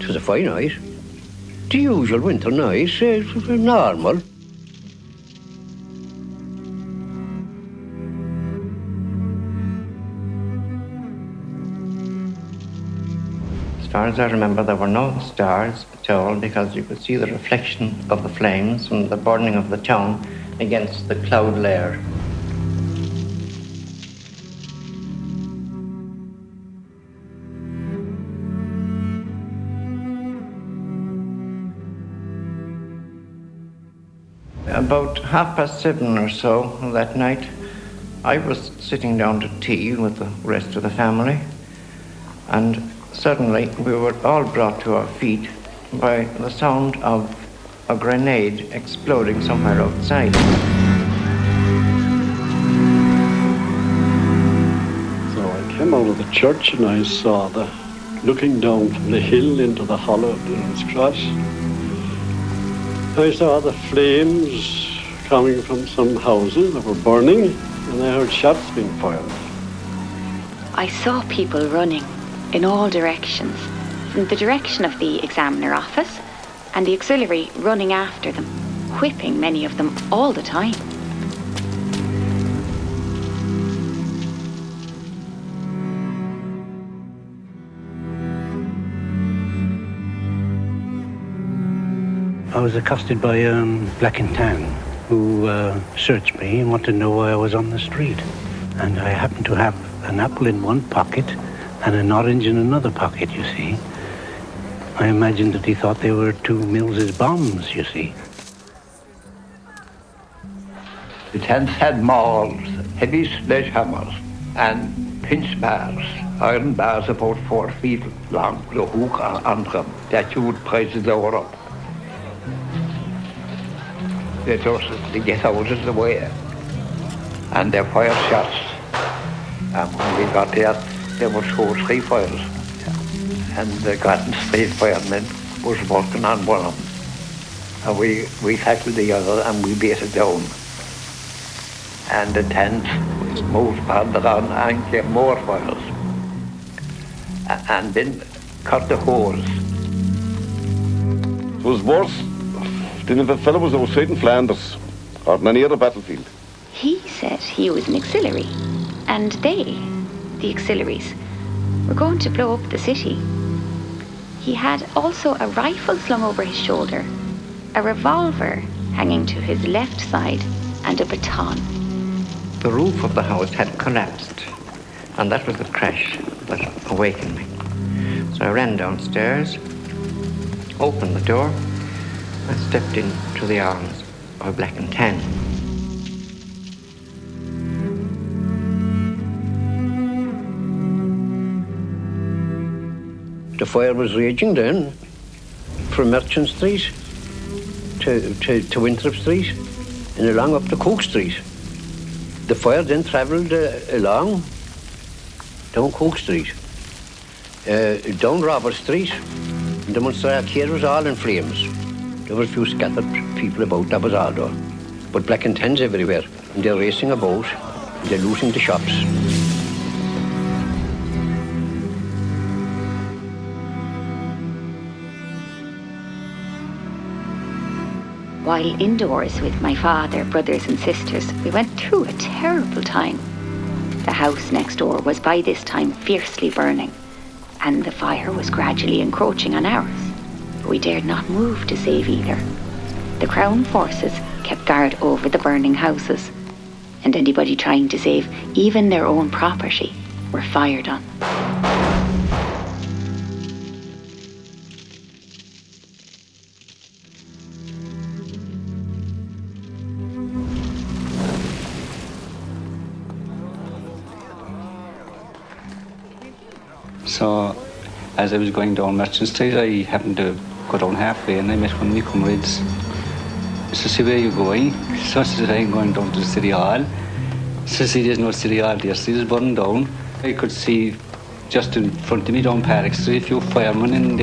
It was a fine night. The usual winter night, normal. As far as I remember, there were no stars at all because you could see the reflection of the flames from the burning of the town against the cloud layer. About 7:30 or so that night, I was sitting down to tea with the rest of the family, and suddenly we were all brought to our feet by the sound of a grenade exploding somewhere outside. So I came out of the church and I saw looking down from the hill into the hollow of Dylan's Cross, I saw the flames coming from some houses that were burning, and I heard shots being fired. I saw people running in all directions, from the direction of the examiner office, and the auxiliary running after them, whipping many of them all the time. I was accosted by Black and Tan, who searched me and wanted to know why I was on the street. And I happened to have an apple in one pocket and an orange in another pocket, you see. I imagined that he thought they were 2 Mills's bombs, you see. The tents had mauls, heavy sledgehammers, and pinch bars, iron bars about 4 feet long, with a hook on them that you would prise the door up. They just to get out of the way, and they fired shots. And when we got there were 2 or 3 fires, and the Garden Street firemen was working on one of them. And we tackled the other and we beat it down. And the tent moved further on and get more fires. And then cut the hose. It was worse than if a fellow was outside in Flanders or on any other battlefield. He said he was an auxiliary, and they, the auxiliaries, were going to blow up the city. He had also a rifle slung over his shoulder, a revolver hanging to his left side, and a baton. The roof of the house had collapsed, and that was the crash that awakened me. So I ran downstairs, opened the door, and stepped into the arms of Black and Tan. The fire was raging then from Merchant Street to Winthrop Street and along up to Cork Street. The fire then travelled along down Cork Street, down Robert Street, and the Munster Arcade was all in flames. There were a few scattered people about, that was all though. But Black and Tans everywhere, and they're racing about, and they're losing the shops. While indoors with my father, brothers and sisters, we went through a terrible time. The house next door was by this time fiercely burning, and the fire was gradually encroaching on ours. But we dared not move to save either. The Crown forces kept guard over the burning houses, and anybody trying to save even their own property were fired on. So, as I was going down Merchant Street, I happened to go down halfway and I met one of my comrades. So, see, where are you going? So I said, I'm going down to the City Hall. So, see, there's no City Hall there, so it's burned down. I could see just in front of me down Park Street a few firemen in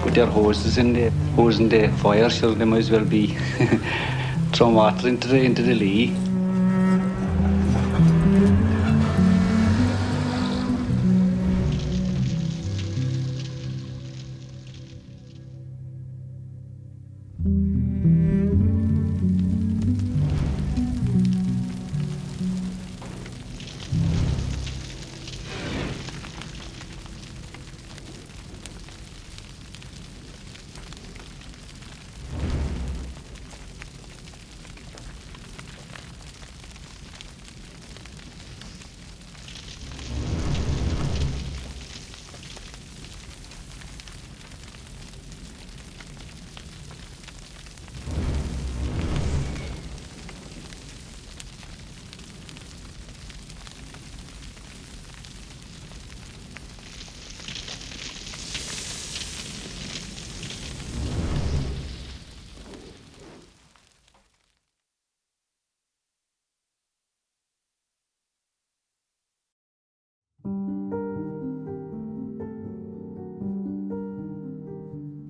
with their hoses and hosing the fire, so they might as well be throwing water into the Lee.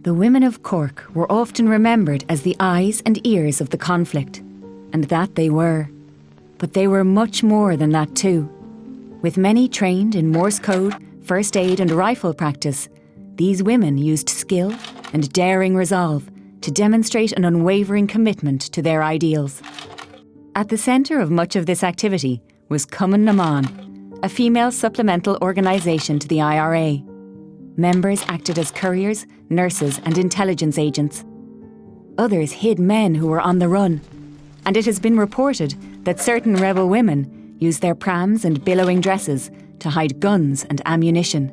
The women of Cork were often remembered as the eyes and ears of the conflict, and that they were. But they were much more than that too. With many trained in Morse code, first aid and rifle practice, these women used skill and daring resolve to demonstrate an unwavering commitment to their ideals. At the centre of much of this activity was combineD, a female supplemental organisation to the IRA. Members acted as couriers, nurses and intelligence agents. Others hid men who were on the run, and it has been reported that certain rebel women used their prams and billowing dresses to hide guns and ammunition.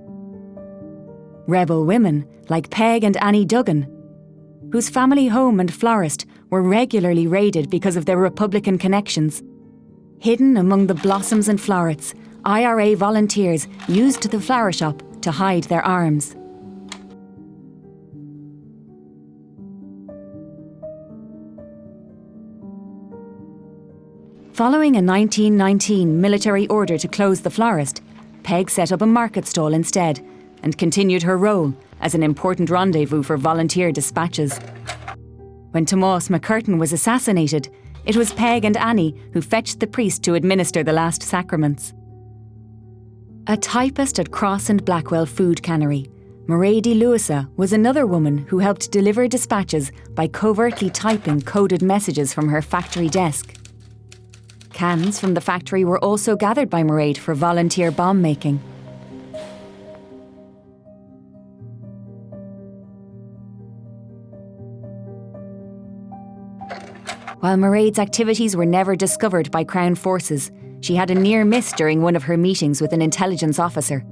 Rebel women like Peg and Annie Duggan, whose family home and florist were regularly raided because of their Republican connections. Hidden among the blossoms and florets, IRA volunteers used the flower shop to hide their arms. Following a 1919 military order to close the florist, Peg set up a market stall instead and continued her role as an important rendezvous for volunteer dispatches. When Tomás McCurtain was assassinated, it was Peg and Annie who fetched the priest to administer the last sacraments. A typist at Cross and Blackwell Food Cannery, combineD Lewisa was another woman who helped deliver dispatches by covertly typing coded messages from her factory desk. Cans from the factory were also gathered by combineD for volunteer bomb making. While combineD's activities were never discovered by Crown forces, she had a near miss during one of her meetings with an intelligence officer.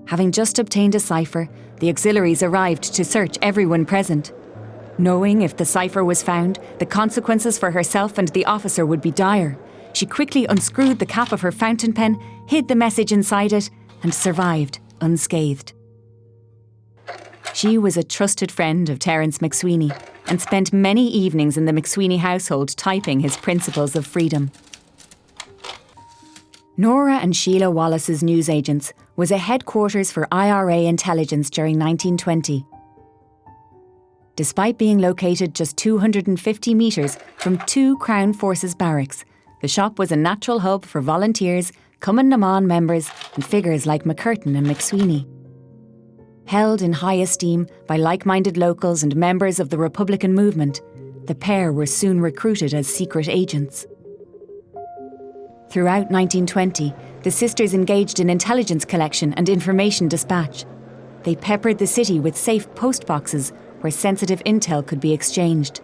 Having just obtained a cipher, the auxiliaries arrived to search everyone present. Knowing if the cipher was found, the consequences for herself and the officer would be dire, she quickly unscrewed the cap of her fountain pen, hid the message inside it, and survived unscathed. She was a trusted friend of Terence McSweeney and spent many evenings in the McSweeney household typing his principles of freedom. Nora and Sheila Wallace's newsagents was a headquarters for IRA intelligence during 1920. Despite being located just 250 metres from two Crown Forces barracks, the shop was a natural hub for volunteers, combineD members and figures like McCurtain and McSweeney. Held in high esteem by like-minded locals and members of the Republican movement, the pair were soon recruited as secret agents. Throughout 1920, the sisters engaged in intelligence collection and information dispatch. They peppered the city with safe post boxes where sensitive intel could be exchanged.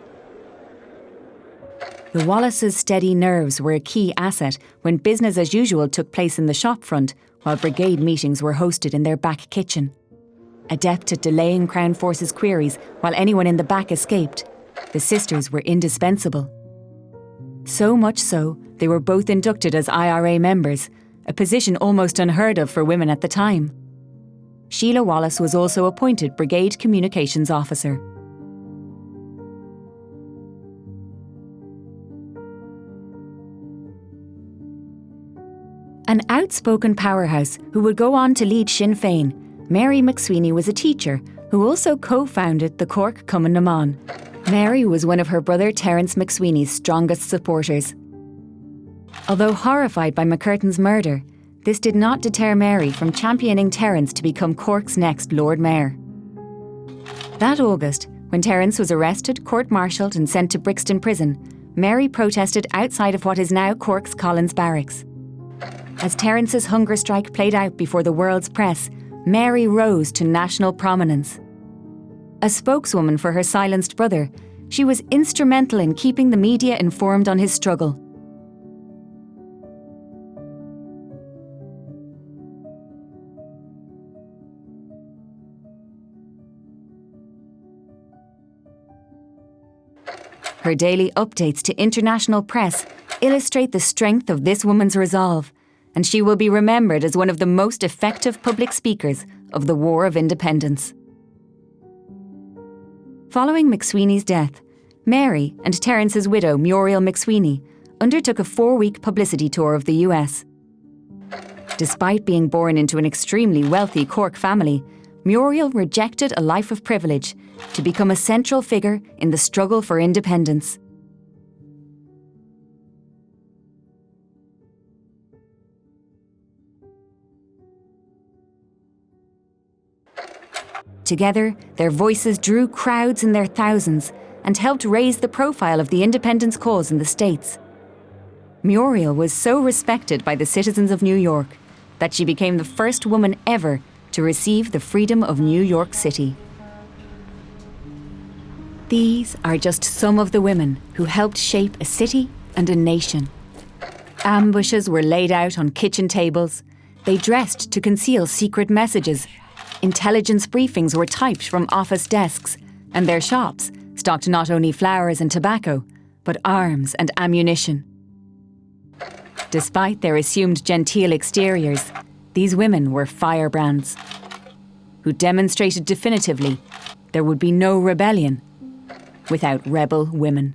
The Wallaces' steady nerves were a key asset when business as usual took place in the shop front, while brigade meetings were hosted in their back kitchen. Adept at delaying Crown Forces queries while anyone in the back escaped, the sisters were indispensable. So much so, they were both inducted as IRA members, a position almost unheard of for women at the time. Sheila Wallace was also appointed Brigade Communications Officer. An outspoken powerhouse who would go on to lead Sinn Féin, Mary McSweeney was a teacher who also co-founded the Cork combineD. Mary was one of her brother Terence McSweeney's strongest supporters. Although horrified by McCurtain's murder, this did not deter Mary from championing Terence to become Cork's next Lord Mayor. That August, when Terence was arrested, court-martialled and sent to Brixton Prison, Mary protested outside of what is now Cork's Collins Barracks. As Terence's hunger strike played out before the world's press, Mary rose to national prominence. A spokeswoman for her silenced brother, she was instrumental in keeping the media informed on his struggle. Her daily updates to international press illustrate the strength of this woman's resolve, and she will be remembered as one of the most effective public speakers of the War of Independence. Following McSweeney's death, Mary and Terence's widow, Muriel McSweeney, undertook a 4-week publicity tour of the US. Despite being born into an extremely wealthy Cork family, Muriel rejected a life of privilege to become a central figure in the struggle for independence. Together, their voices drew crowds in their thousands and helped raise the profile of the independence cause in the States. Muriel was so respected by the citizens of New York that she became the first woman ever to receive the freedom of New York City. These are just some of the women who helped shape a city and a nation. Ambushes were laid out on kitchen tables. They dressed to conceal secret messages. Intelligence briefings were typed from office desks, and their shops stocked not only flowers and tobacco, but arms and ammunition. Despite their assumed genteel exteriors, these women were firebrands who demonstrated definitively there would be no rebellion without rebel women.